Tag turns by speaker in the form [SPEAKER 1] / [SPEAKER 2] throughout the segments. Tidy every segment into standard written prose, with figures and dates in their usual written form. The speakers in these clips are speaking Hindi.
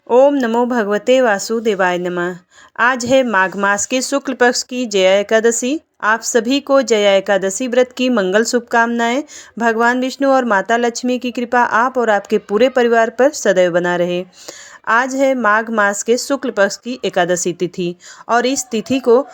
[SPEAKER 1] ओम नमो भगवते वासुदेवाय नमः। आज है माघ मास के शुक्ल पक्ष की जया एकादशी। आप सभी को जया एकादशी व्रत की मंगल शुभकामनाएं। भगवान विष्णु और माता लक्ष्मी की कृपा आप और आपके पूरे परिवार पर सदैव बना रहे। आज है माघ मास के शुक्ल पक्ष की एकादशी तिथि और इस तिथि को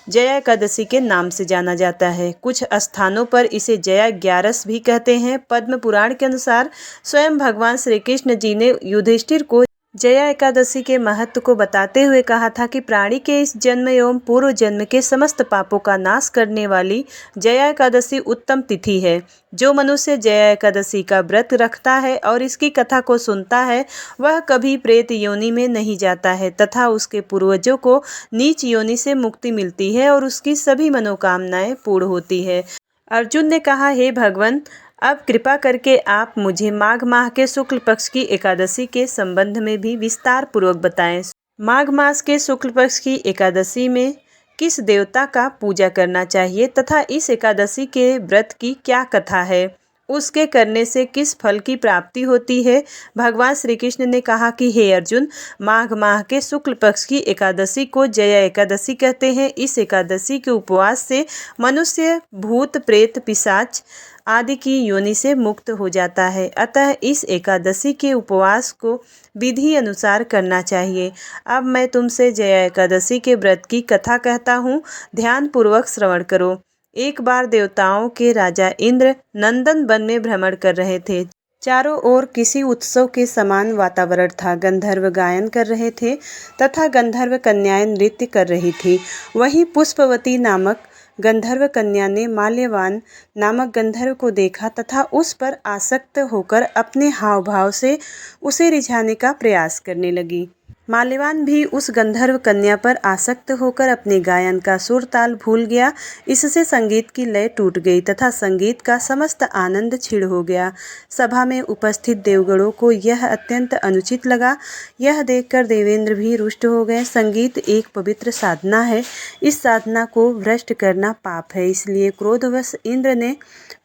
[SPEAKER 1] जया एकादशी के नाम से जाना जाता है। कुछ स्थानों पर इसे जया ग्यारस भी कहते हैं। पद्म पुराण के अनुसार स्वयं भगवान श्री कृष्ण जी ने युधिष्ठिर को जया एकादशी के महत्व को बताते हुए कहा था कि प्राणी के इस जन्म एवं पूर्व जन्म के समस्त पापों का नाश करने वाली जया एकादशी उत्तम तिथि है। जो मनुष्य जया एकादशी का व्रत रखता है और इसकी कथा को सुनता है वह कभी प्रेत योनि में नहीं जाता है तथा उसके पूर्वजों को नीच योनि से मुक्ति मिलती है और उसकी सभी मनोकामनाएं पूर्ण होती है। अर्जुन ने कहा, हे भगवान, अब कृपा करके आप मुझे माघ माह के शुक्ल पक्ष की एकादशी के संबंध में भी विस्तार पूर्वक बताएं। माघ मास के शुक्ल पक्ष की एकादशी में किस देवता का पूजा करना चाहिए तथा इस एकादशी के व्रत की क्या कथा है, उसके करने से किस फल की प्राप्ति होती है। भगवान श्री कृष्ण ने कहा कि हे अर्जुन, माघ माह के शुक्ल पक्ष की एकादशी को जया एकादशी कहते हैं। इस एकादशी के उपवास से मनुष्य भूत प्रेत पिशाच आदि की योनि से मुक्त हो जाता है। अतः इस एकादशी के उपवास को विधि अनुसार करना चाहिए। अब मैं तुमसे जया एकादशी के व्रत की कथा कहता हूँ, ध्यान पूर्वक श्रवण करो। एक बार देवताओं के राजा इंद्र नंदन वन में भ्रमण कर रहे थे। चारों ओर किसी उत्सव के समान वातावरण था। गंधर्व गायन कर रहे थे तथा गंधर्व कन्याएं नृत्य कर रही थी। वहीं पुष्पवती नामक गंधर्व कन्या ने माल्यवान नामक गंधर्व को देखा तथा उस पर आसक्त होकर अपने हाव भाव से उसे रिझाने का प्रयास करने लगी। माल्यवान भी उस गंधर्व कन्या पर आसक्त होकर अपने गायन का सुर ताल भूल गया। इससे संगीत की लय टूट गई तथा संगीत का समस्त आनंद छिड़ हो गया। सभा में उपस्थित देवगणों को यह अत्यंत अनुचित लगा। यह देखकर देवेंद्र भी रुष्ट हो गए। संगीत एक पवित्र साधना है, इस साधना को भ्रष्ट करना पाप है। इसलिए क्रोधवश इंद्र ने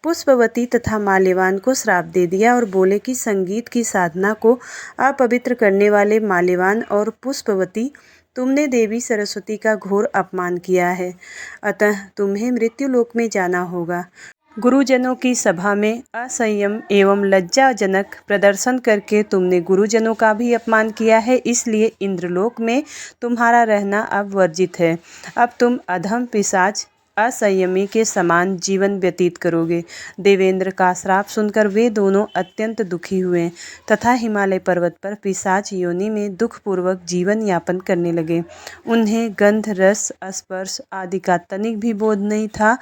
[SPEAKER 1] पुष्पवती तथा माल्यवान को श्राप दे दिया और बोले कि संगीत की साधना को अपवित्र करने वाले माल्यवान और पुष्पवती, तुमने देवी सरस्वती का घोर अपमान किया है, अतः तुम्हें मृत्युलोक में जाना होगा। गुरुजनों की सभा में असंयम एवं लज्जाजनक प्रदर्शन करके तुमने गुरुजनों का भी अपमान किया है, इसलिए इंद्रलोक में तुम्हारा रहना अब वर्जित है। अब तुम अधम पिशाच असंयमी के समान जीवन व्यतीत करोगे। देवेंद्र का श्राप सुनकर वे दोनों अत्यंत दुखी हुए तथा हिमालय पर्वत पर पिशाच योनि में दुखपूर्वक जीवन यापन करने लगे। उन्हें गंध रस स्पर्श आदि का तनिक भी बोध नहीं था,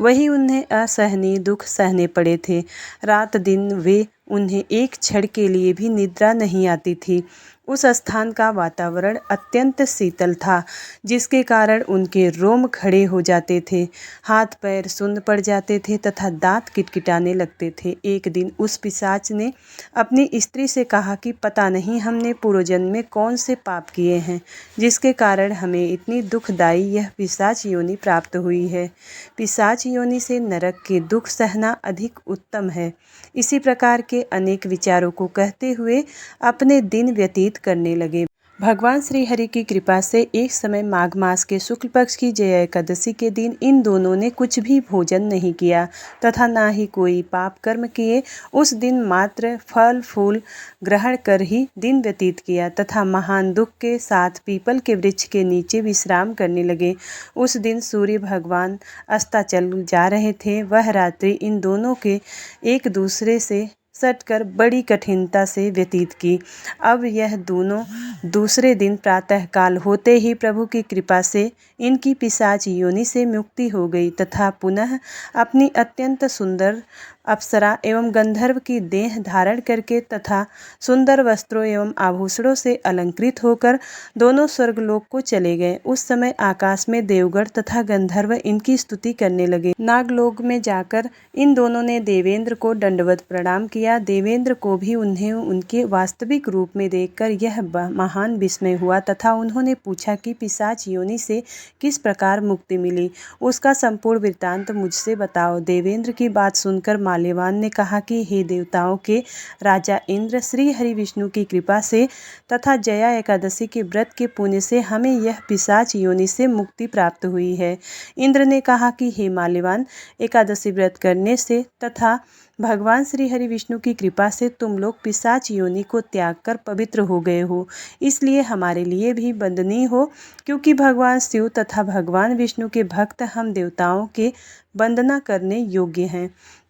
[SPEAKER 1] वही उन्हें असहनीय दुख सहने पड़े थे। रात दिन उन्हें एक क्षण के लिए भी निद्रा नहीं आती थी। उस स्थान का वातावरण अत्यंत शीतल था, जिसके कारण उनके रोम खड़े हो जाते थे, हाथ पैर सुन्न पड़ जाते थे तथा दांत किटकिटाने लगते थे। एक दिन उस पिशाच ने अपनी स्त्री से कहा कि पता नहीं हमने पूर्व जन्म में कौन से पाप किए हैं, जिसके कारण हमें इतनी दुखदायी यह पिशाच योनि प्राप्त हुई है। पिशाच योनि से नरक के दुख सहना अधिक उत्तम है। इसी प्रकार के अनेक विचारों को कहते हुए अपने दिन व्यतीत करने लगे। भगवान श्री हरि की कृपा से एक समय माघ मास के शुक्ल पक्ष की जया एकादशी के दिन इन दोनों ने कुछ भी भोजन नहीं किया तथा ना ही कोई पाप कर्म किए। उस दिन मात्र फल फूल ग्रहण कर ही दिन व्यतीत किया तथा महान दुख के साथ पीपल के वृक्ष के नीचे विश्राम करने लगे। उस दिन सूर्य भगवान अस्ताचल जा रहे थे। वह रात्रि इन दोनों के एक दूसरे से सटकर बड़ी कठिनता से व्यतीत की। अब यह दोनों दूसरे दिन प्रातः काल होते ही प्रभु की कृपा से इनकी पिशाच योनि से मुक्ति हो गई तथा पुनः अपनी अत्यंत सुंदर अप्सरा एवं गंधर्व की देह धारण करके तथा सुंदर वस्त्रों एवं आभूषणों से अलंकृत होकर दोनों स्वर्गलोक को चले गए। उस समय आकाश में देवगण तथा गंधर्व इनकी स्तुति करने लगे। नागलोक में जाकर इन दोनों ने देवेंद्र को दंडवत प्रणाम किया। देवेंद्र को भी उन्हें उनके वास्तविक रूप में देखकर यह महान विस्मय हुआ तथा उन्होंने पूछा कि पिशाच योनि से किस प्रकार मुक्ति मिली, उसका संपूर्ण वृत्तांत मुझसे बताओ। देवेंद्र की बात सुनकर माल्यवान ने कहा कि हे देवताओं के राजा इंद्र, श्री हरि विष्णु की कृपा से तथा जया एकादशी के व्रत के पुण्य से हमें यह पिशाच योनि से मुक्ति प्राप्त हुई है। इंद्र ने कहा कि हे माल्यवान, एकादशी व्रत करने से तथा भगवान श्री हरि विष्णु की कृपा से तुम लोग पिशाच योनि को त्याग कर पवित्र हो गए हो, इसलिए हमारे लिए भी वंदनीय हो, क्योंकि भगवान शिव तथा भगवान विष्णु के भक्त हम देवताओं के वंदना करने योग्य हैं।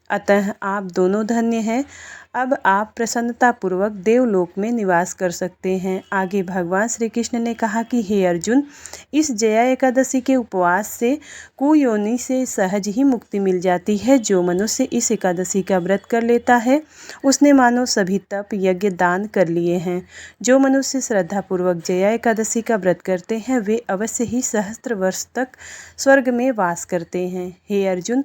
[SPEAKER 1] अतः आप दोनों धन्य हैं। अब आप प्रसन्नतापूर्वक देवलोक में निवास कर सकते हैं। आगे भगवान श्री कृष्ण ने कहा कि हे अर्जुन, इस जया एकादशी के उपवास से कुयोनि से सहज ही मुक्ति मिल जाती है। जो मनुष्य इस एकादशी का व्रत कर लेता है उसने मानो सभी तप यज्ञ दान कर लिए हैं। जो मनुष्य श्रद्धापूर्वक जया एकादशी का व्रत करते हैं वे अवश्य ही सहस्त्र वर्ष तक स्वर्ग में वास करते हैं। हे अर्जुन,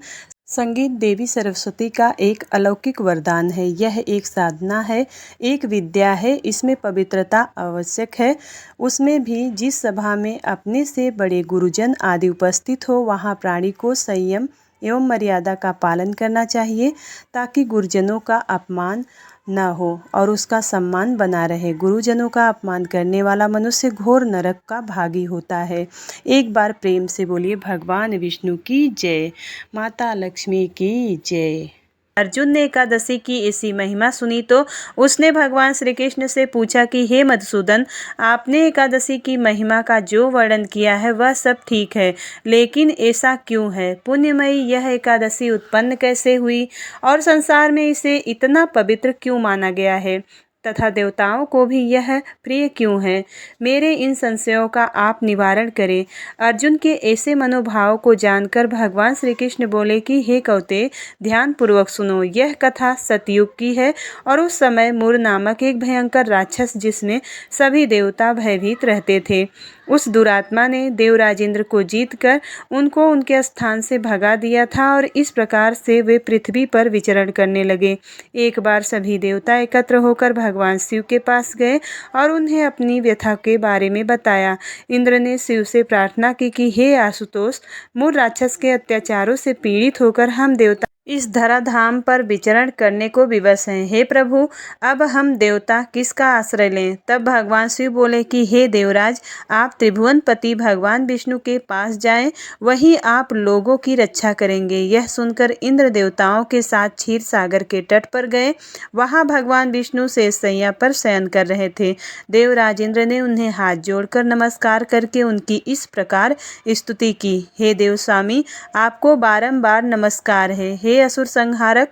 [SPEAKER 1] संगीत देवी सरस्वती का एक अलौकिक वरदान है। यह एक साधना है, एक विद्या है। इसमें पवित्रता आवश्यक है। उसमें भी जिस सभा में अपने से बड़े गुरुजन आदि उपस्थित हो वहाँ प्राणी को संयम एवं मर्यादा का पालन करना चाहिए, ताकि गुरुजनों का अपमान न हो और उसका सम्मान बना रहे। गुरुजनों का अपमान करने वाला मनुष्य घोर नरक का भागी होता है। एक बार प्रेम से बोलिए भगवान विष्णु की जय, माता लक्ष्मी की जय। अर्जुन ने एकादशी की ऐसी महिमा सुनी तो उसने भगवान श्री कृष्ण से पूछा कि हे मधुसूदन, आपने एकादशी की महिमा का जो वर्णन किया है वह सब ठीक है, लेकिन ऐसा क्यों है? पुण्यमयी यह एकादशी उत्पन्न कैसे हुई और संसार में इसे इतना पवित्र क्यों माना गया है तथा देवताओं को भी यह प्रिय क्यों है? मेरे इन संशयों का आप निवारण करें। अर्जुन के ऐसे मनोभाव को जानकर भगवान श्री कृष्ण बोले कि हे कौते, ध्यान पूर्वक सुनो। यह कथा सतयुग की है और उस समय मूर नामक एक भयंकर राक्षस, जिसमें सभी देवता भयभीत रहते थे, उस दुरात्मा ने देवराज इंद्र को जीतकर उनको उनके स्थान से भगा दिया था और इस प्रकार से वे पृथ्वी पर विचरण करने लगे। एक बार सभी देवता एकत्र होकर भगवान शिव के पास गए और उन्हें अपनी व्यथा के बारे में बताया। इंद्र ने शिव से प्रार्थना की कि हे आशुतोष, मूर राक्षस के अत्याचारों से पीड़ित होकर हम देवता इस धराधाम पर विचरण करने को विवश हैं। हे प्रभु, अब हम देवता किसका आश्रय लें? तब भगवान शिव बोले कि हे देवराज, आप त्रिभुवनपति भगवान विष्णु के पास जाएं, वही आप लोगों की रक्षा करेंगे। यह सुनकर इंद्र देवताओं के साथ क्षीर सागर के तट पर गए। वहां भगवान विष्णु शेषशैया पर शयन कर रहे थे। देवराज इंद्र ने उन्हें हाथ जोड़कर नमस्कार करके उनकी इस प्रकार स्तुति की, हे देव स्वामी, आपको बारंबार नमस्कार है। हे असुर संहारक,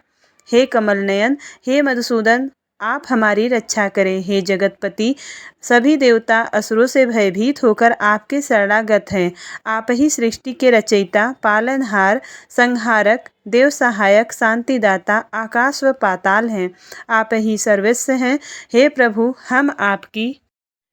[SPEAKER 1] हे कमल नयन, हे मधुसूदन, आप हमारी रक्षा करें। हे जगतपति, सभी देवता असुरों से भयभीत होकर आपके शरणागत हैं। आप ही सृष्टि के रचयिता, पालनहार, संहारक, देव सहायक, शांतिदाता, आकाश व पाताल हैं। आप ही सर्वस्व हैं। हे प्रभु, हम आपकी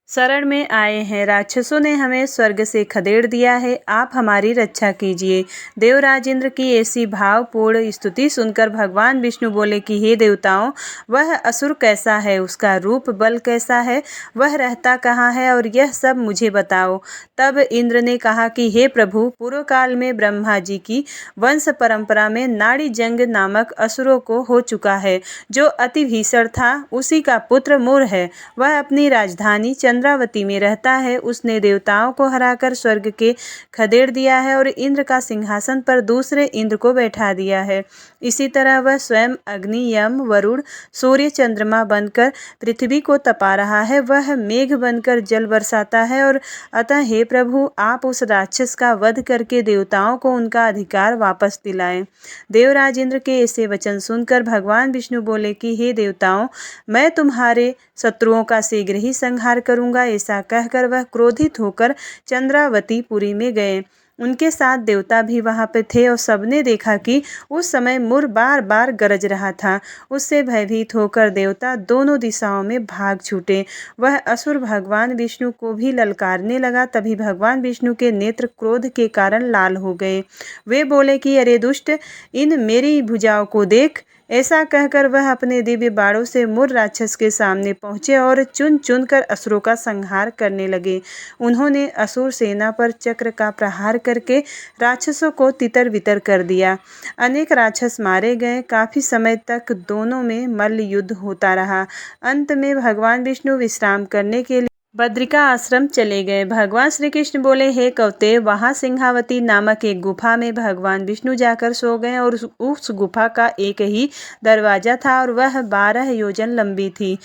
[SPEAKER 1] शरण में आए हैं। राक्षसों ने हमें स्वर्ग से खदेड़ दिया है, आप हमारी रक्षा कीजिए। देवराज इंद्र की ऐसी भावपूर्ण स्तुति सुनकर भगवान विष्णु बोले कि हे देवताओं, वह असुर कैसा है, उसका रूप बल कैसा है, वह रहता कहाँ है, और यह सब मुझे बताओ। तब इंद्र ने कहा कि हे प्रभु, पूर्व काल में ब्रह्मा जी की वंश परंपरा में नाड़ी जंग नामक असुरों को हो चुका है, जो अति भीषण था। उसी का पुत्र मूर है। वह अपनी राजधानी चंद्रावती में रहता है। उसने देवताओं को हराकर स्वर्ग के खदेड़ दिया है और इंद्र का सिंहासन पर दूसरे इंद्र को बैठा दिया है। इसी तरह वह स्वयं अग्नि, यम, वरुण, सूर्य, चंद्रमा बनकर पृथ्वी को तपा रहा है। वह मेघ बनकर जल बरसाता है। और अतः हे प्रभु, आप उस राक्षस का वध करके देवताओं को उनका अधिकार वापस दिलाएं। देवराज इंद्र के ऐसे वचन सुनकर भगवान विष्णु बोले कि हे देवताओं, मैं तुम्हारे शत्रुओं का शीघ्र ही संहार करूंगा। ऐसा कहकर वह क्रोधित होकर चंद्रावती पुरी में गए। उनके साथ देवता भी वहां पर थे और सबने देखा कि उस समय मूर बार बार गरज रहा था। उससे भयभीत होकर देवता दोनों दिशाओं में भाग छूटे। वह असुर भगवान विष्णु को भी ललकारने लगा। तभी भगवान विष्णु के नेत्र क्रोध के कारण लाल हो गए। वे बोले कि अरे दुष्ट, इन मेरी भुजाओं को देख, ऐसा कहकर वह अपने दिव्य बाणों से मुर राक्षस के सामने पहुंचे और चुन चुन कर असुरों का संहार करने लगे। उन्होंने असुर सेना पर चक्र का प्रहार करके राक्षसों को तितर बितर कर दिया। अनेक राक्षस मारे गए। काफी समय तक दोनों में मल्ल युद्ध होता रहा। अंत में भगवान विष्णु विश्राम करने के लिए बद्रिका आश्रम चले गए। भगवान श्री कृष्ण बोले, हे कौतेय, वहां सिंहावती नामक एक गुफा में भगवान विष्णु जाकर सो गए और उस गुफा का एक ही दरवाजा था और वह 12 योजन लंबी थी।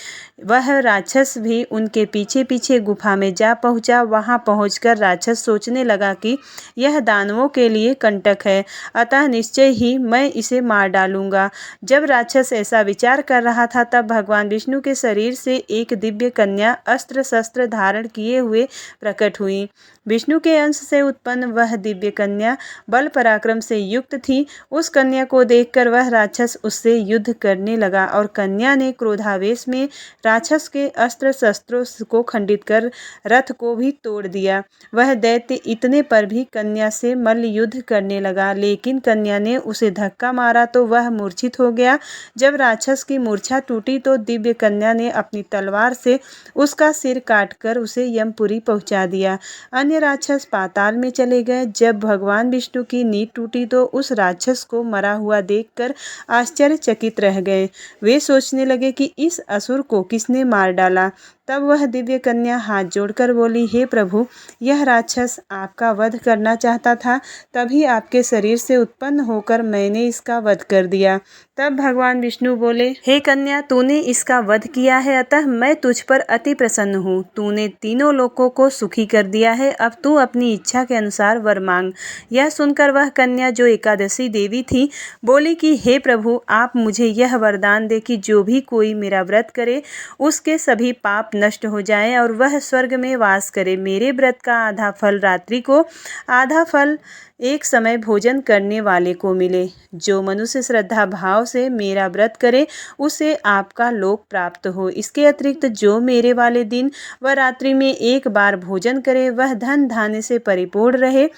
[SPEAKER 1] वह राक्षस भी उनके पीछे पीछे गुफा में जा पहुंचा। वहां पहुंचकर राक्षस सोचने लगा कि यह दानवों के लिए कंटक है, अतः निश्चय ही मैं इसे मार डालूंगा। जब राक्षस ऐसा विचार कर रहा था तब भगवान विष्णु के शरीर से एक दिव्य कन्या अस्त्र शस्त्र धारण किए हुए प्रकट हुई। विष्णु के अंश से उत्पन्न वह दिव्य कन्या बल पराक्रम से युक्त थी। उस कन्या को देखकर वह राक्षस उससे युद्ध करने लगा और कन्या ने क्रोधावेश में राक्षस के अस्त्र शस्त्रों को खंडित कर रथ को भी तोड़ दिया। वह दैत्य इतने पर भी कन्या से मल्ल युद्ध करने लगा, लेकिन कन्या ने उसे धक्का मारा तो वह मूर्छित हो गया। जब राक्षस की मूर्छा टूटी तो दिव्य कन्या ने अपनी तलवार से उसका सिर काटकर उसे यमपुरी पहुंचा दिया। अन्य राक्षस पाताल में चले गए। जब भगवान विष्णु की नींद टूटी तो उस राक्षस को मरा हुआ देखकर आश्चर्यचकित रह गए। वे सोचने लगे कि इस असुर को किसने मार डाला। तब वह दिव्य कन्या हाथ जोड़कर बोली, हे प्रभु, यह राक्षस आपका वध करना चाहता था, तभी आपके शरीर से उत्पन्न होकर मैंने इसका वध कर दिया। तब भगवान विष्णु बोले, हे कन्या, तूने इसका वध किया है, अतः मैं तुझ पर अति प्रसन्न हूँ। तूने तीनों लोकों को सुखी कर दिया है। अब तू अपनी इच्छा के अनुसार वर मांग। यह सुनकर वह कन्या, जो एकादशी देवी थी, बोली कि हे प्रभु, आप मुझे यह वरदान दे कि जो भी कोई मेरा व्रत करे उसके सभी पाप नष्ट हो जाएं और वह स्वर्ग में वास करे। मेरे व्रत का आधा फल रात्रि को, आधा फल एक समय भोजन करने वाले को मिले। जो मनुष्य श्रद्धा भाव से मेरा व्रत करे उसे आपका लोक प्राप्त हो। इसके अतिरिक्त जो मेरे वाले दिन व रात्रि में एक बार भोजन करे वह धन धान्य से परिपूर्ण रहे।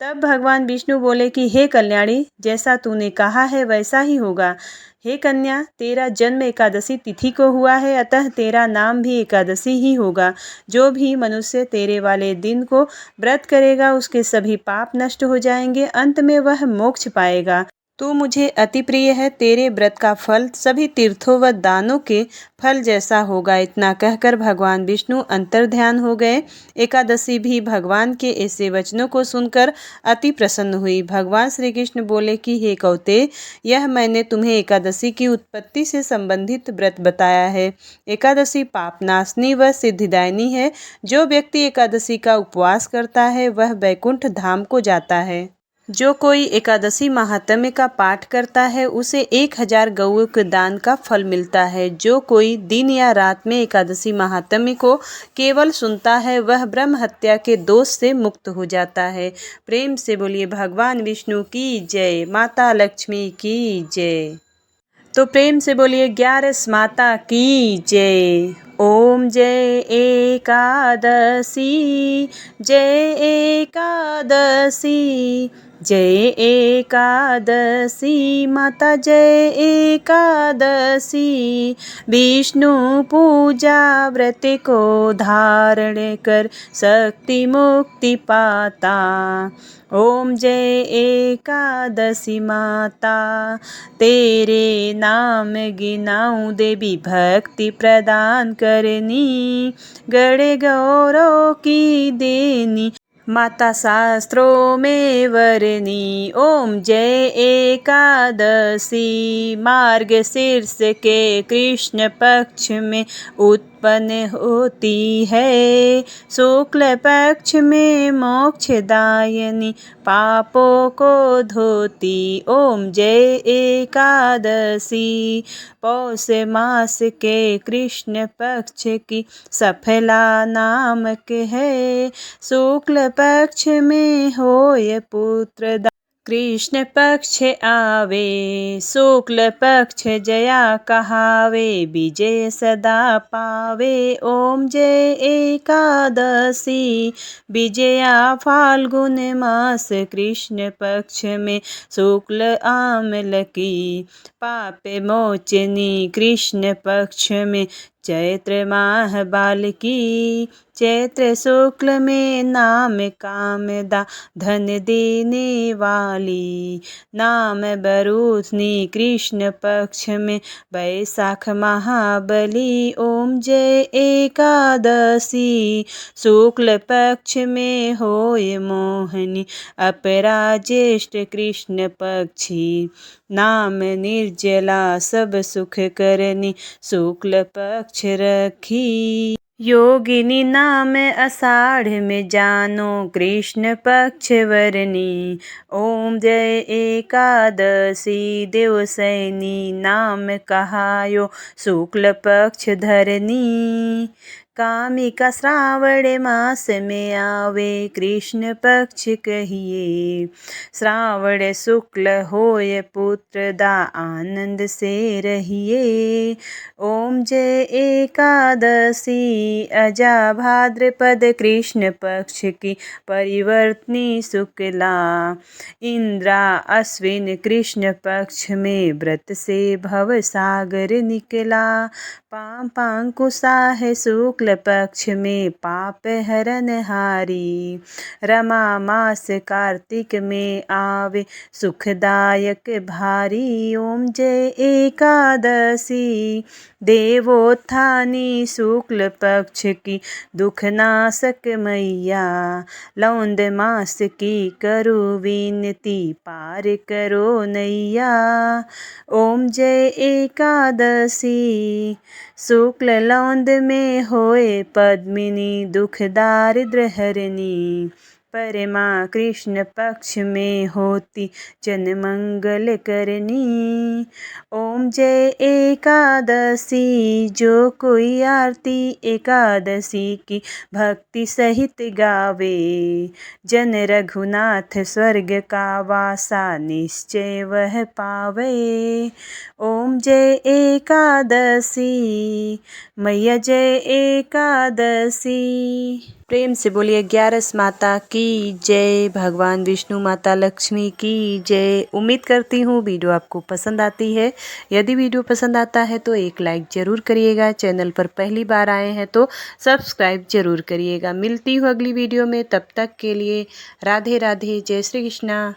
[SPEAKER 1] तब भगवान विष्णु बोले कि हे कल्याणी, जैसा तूने कहा है वैसा ही होगा। हे कन्या, तेरा जन्म एकादशी तिथि को हुआ है, अतः तेरा नाम भी एकादशी ही होगा। जो भी मनुष्य तेरे वाले दिन को व्रत करेगा उसके सभी पाप नष्ट हो जाएंगे, अंत में वह मोक्ष पाएगा। तू मुझे अति प्रिय है। तेरे व्रत का फल सभी तीर्थों व दानों के फल जैसा होगा। इतना कहकर भगवान विष्णु अंतर्ध्यान हो गए। एकादशी भी भगवान के ऐसे वचनों को सुनकर अति प्रसन्न हुई। भगवान श्री कृष्ण बोले कि हे कौतेय, यह मैंने तुम्हें एकादशी की उत्पत्ति से संबंधित व्रत बताया है। एकादशी पापनाशनी व सिद्धिदायिनी है। जो व्यक्ति एकादशी का उपवास करता है वह वैकुंठ धाम को जाता है। जो कोई एकादशी महात्म्य का पाठ करता है उसे 1000 गौओं के दान का फल मिलता है। जो कोई दिन या रात में एकादशी महात्म्य को केवल सुनता है वह ब्रह्म हत्या के दोष से मुक्त हो जाता है। प्रेम से बोलिए भगवान विष्णु की जय, माता लक्ष्मी की जय। तो प्रेम से बोलिए 11 माता की जय। ओम जय एकादशी, जय एकादशी, जय एकादशी, माता जय एकादशी। विष्णु पूजा व्रत को धारण कर शक्ति मुक्ति पाता। ओम जय एकादशी माता, तेरे नाम गिनाऊं देवी भक्ति प्रदान करनी। गणे गौरव की देनी, माता शास्त्रों में वरनी। ओम जय एकादशी, मार्गशीर्ष के कृष्ण पक्ष में उत्पन्न होती है। शुक्ल पक्ष में मोक्षदायिनी, पापों को धोती। ओम जय एकादशी, पौष मास के कृष्ण पक्ष की सफला नामक है। शुक्ल पक्ष में होय पुत्र कृष्ण पक्ष आवे शुक्ल पक्ष जया कहावे विजय सदा पावे। ओम जय एकादशी विजया फाल्गुन मास कृष्ण पक्ष में शुक्ल आमल की पाप मोचनी कृष्ण पक्ष में चैत्र माह बाल की। चैत्र शुक्ल में नाम कामदा धन देने वाली नाम बरूथनी कृष्ण पक्ष में बैसाख महाबली। ओम जय एकादशी शुक्ल पक्ष में होय मोहनी अपराजेष्ठ कृष्ण पक्षी नाम निर्जला सब सुख करनी शुक्ल पक्ष रखी। योगिनी नाम आषाढ़ में जानो कृष्ण पक्ष वरनी। ओम जय एकादशी देवसैनी नाम कहायो शुक्ल पक्ष धरनी। कामिका श्रावण मास में आवे कृष्ण पक्ष कहिए। श्रावण शुक्ल होय पुत्र दा आनंद से रहिए। ओम जय एकादशी अजा भाद्रपद कृष्ण पक्ष की परिवर्तनी शुक्ला। इंद्रा अश्विन कृष्ण पक्ष में व्रत से भव सागर निकला। पापांकुशा है शुक्ल पक्ष में पाप हरन हारी। रमा मास कार्तिक में आवे सुखदायक भारी। ओम जय एकादशी देवोत्थानी शुक्ल पक्ष की दुखनाशक मैया। लौंद मास की करो विनती पार करो नैया। ओम जय एकादशी शुक्ल लौंद में होए पद्मिनी दुख दारिद्र हरनी। परमा कृष्ण पक्ष में होती जन मंगल करनी। ओम जय एकादशी जो कोई आरती एकादशी की भक्ति सहित गावे। जन रघुनाथ स्वर्ग का वासा निश्चय वह पावे। ओम जय एकादशी मैया जय एकादशी। प्रेम से बोलिए 11 माता की जय। भगवान विष्णु माता लक्ष्मी की जय। उम्मीद करती हूँ वीडियो आपको पसंद आती है। यदि वीडियो पसंद आता है तो एक लाइक ज़रूर करिएगा। चैनल पर पहली बार आए हैं तो सब्सक्राइब ज़रूर करिएगा। मिलती हूँ अगली वीडियो में, तब तक के लिए राधे राधे, जय श्री कृष्णा।